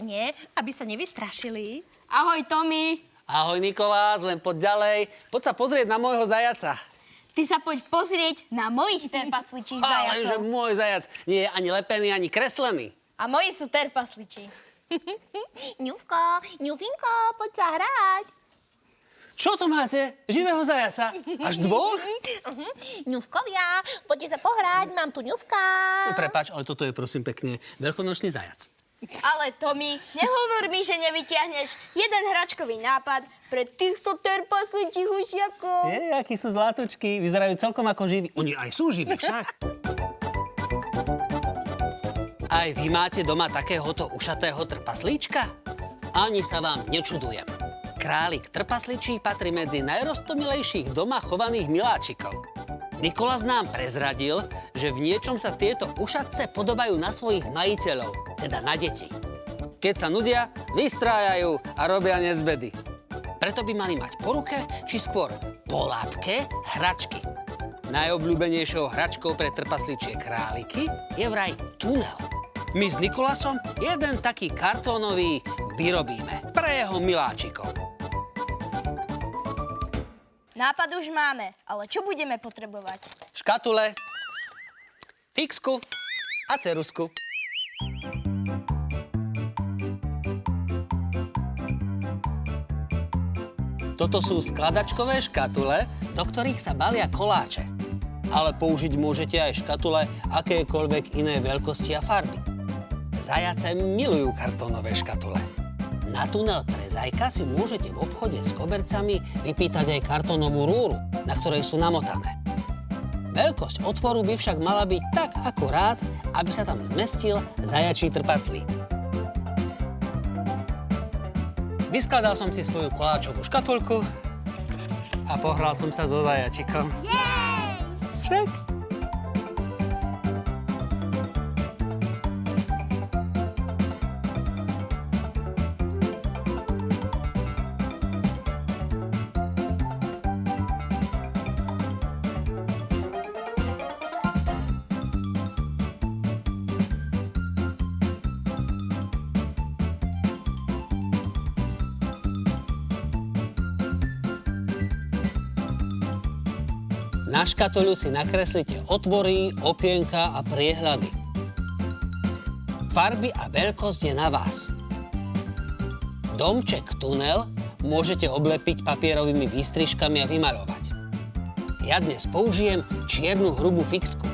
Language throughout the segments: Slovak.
opatrne, aby sa nevystrašili. Ahoj, Tommy. Ahoj, Nikolás, len poď ďalej. Poď sa pozrieť na môjho zajaca. Ty sa poď pozrieť na mojich trpasličích Ale že zajacov. môj zajac nie je ani lepený, ani kreslený. A moji sú trpasličí. Ňufko, ňufinko, poď sa hrať. Čo to máte? Živého zajaca? Až dvoch? Ňufkovia, poďte sa pohrať, mám tu ňufka. Prepáč, ale toto je prosím pekne veľkonočný zajac. Ale Tommy, nehovor mi, že nevyťahneš jeden hračkový nápad pre týchto trpasličích hušiakov. Akí sú zlatučky, vyzerajú celkom ako živí. Oni aj sú živí však. Aj vy máte doma takéhoto ušatého trpaslíčka? Ani sa vám nečudujem. Králik trpasličí patrí medzi najrostomilejších doma chovaných miláčikov. Nikolás nám prezradil, že v niečom sa tieto ušatce podobajú na svojich majiteľov, teda na deti. Keď sa nudia, vystrájajú a robia nezbedy. Preto by mali mať po ruke, či skôr po lápke, hračky. Najobľúbenejšou hračkou pre trpasličie králiky je vraj tunel. My s Nikolásom jeden taký kartónový vyrobíme pre jeho miláčikov. Nápad už máme, ale čo budeme potrebovať? Škatule, fixku a ceruzku. Toto sú skladačkové škatule, do ktorých sa balia koláče. Ale použiť môžete aj škatule akékoľvek inej veľkosti a farby. Zajace milujú kartónové škatule. Na tunel pre zajka si môžete v obchode s kobercami vypýtať aj kartónovú rúru, na ktorej sú namotané. Veľkosť otvoru by však mala byť tak akurát, aby sa tam zmestil zajačí trpaslík. Vyskladal som si svoju koláčovú škatulku a pohral som sa so zajačikom. Však. Na škatuľu si nakreslite otvory, okienka a priehľady. Farby a veľkosť je na vás. Domček tunel môžete oblepiť papierovými výstrižkami a vymaľovať. Ja dnes použijem čiernu hrubú fixku.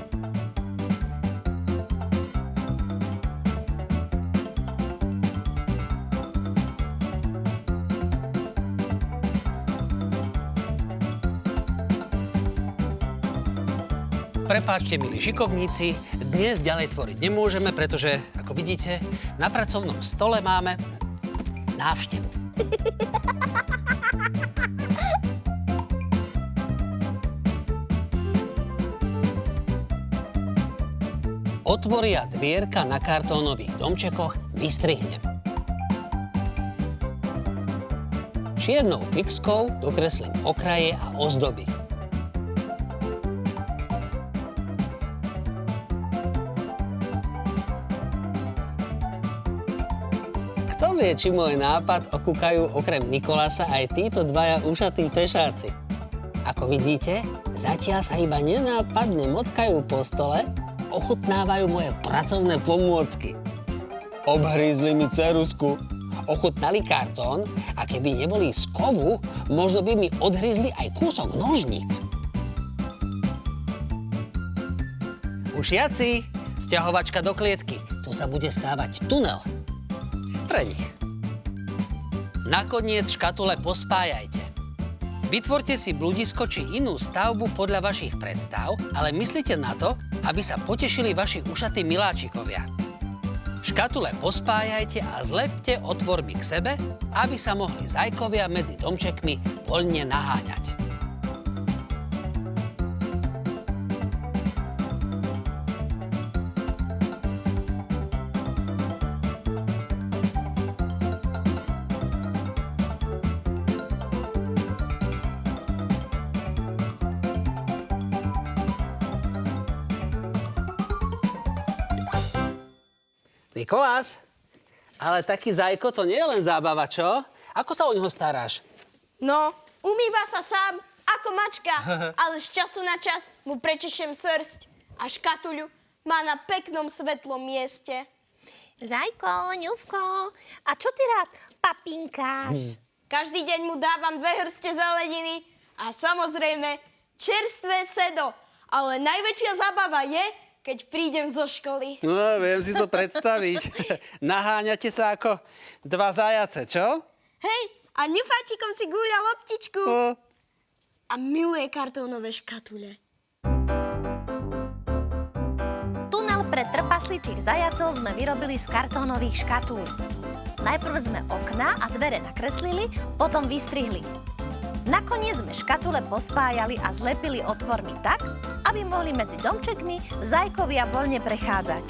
Prepáčte, milí šikovníci, dnes ďalej tvoriť nemôžeme, pretože, ako vidíte, na pracovnom stole máme návštevu. Otvory a dvierka na kartónových domčekoch vystrihnem. Čiernou fixkou dokreslím okraje a ozdoby. Kto vie, či môj nápad okúkajú okrem Nikolása aj títo dvaja ušatí pešáci. Ako vidíte, zatiaľ sa iba nenápadne motkajú po stole, ochutnávajú moje pracovné pomôcky. Obhrízli mi ceruzku, ochutnali kartón a keby neboli z kovu, možno by mi odhrízli aj kúsok nožníc. Ušiaci, sťahovačka do klietky, tu sa bude stávať tunel. Pre nich. Nakoniec škatule pospájajte. Vytvorte si bludisko či inú stavbu podľa vašich predstav, ale myslite na to, aby sa potešili vaši ušatí miláčikovia. Škatule pospájajte a zlepte otvormi k sebe, aby sa mohli zajkovia medzi domčekmi voľne naháňať. Nikolás, Ale taký Zajko to nie je len zábava, čo? Ako sa o ňoho staráš? No, umýva sa sám, ako mačka, ale z času na čas mu prečešem srst a škatuľu má na peknom svetlom mieste. Zajko, ňufko, a čo ty rád papinkáš? Každý deň mu dávam 2 hrste zeleniny a samozrejme čerstvé sedo. Ale najväčšia zábava je, keď prídem zo školy. No, viem si to predstaviť. Naháňate sa ako 2 zajace, čo? Hej, a ňufáčikom si gúľa loptičku. No. A miluje kartónové škatule. Tunel pre trpasličích zajacov sme vyrobili z kartónových škatúl. Najprv sme okná a dvere nakreslili, potom vystrihli. Nakoniec sme škatule pospájali a zlepili otvormi tak, aby mohli medzi domčekmi zajkovia voľne prechádzať.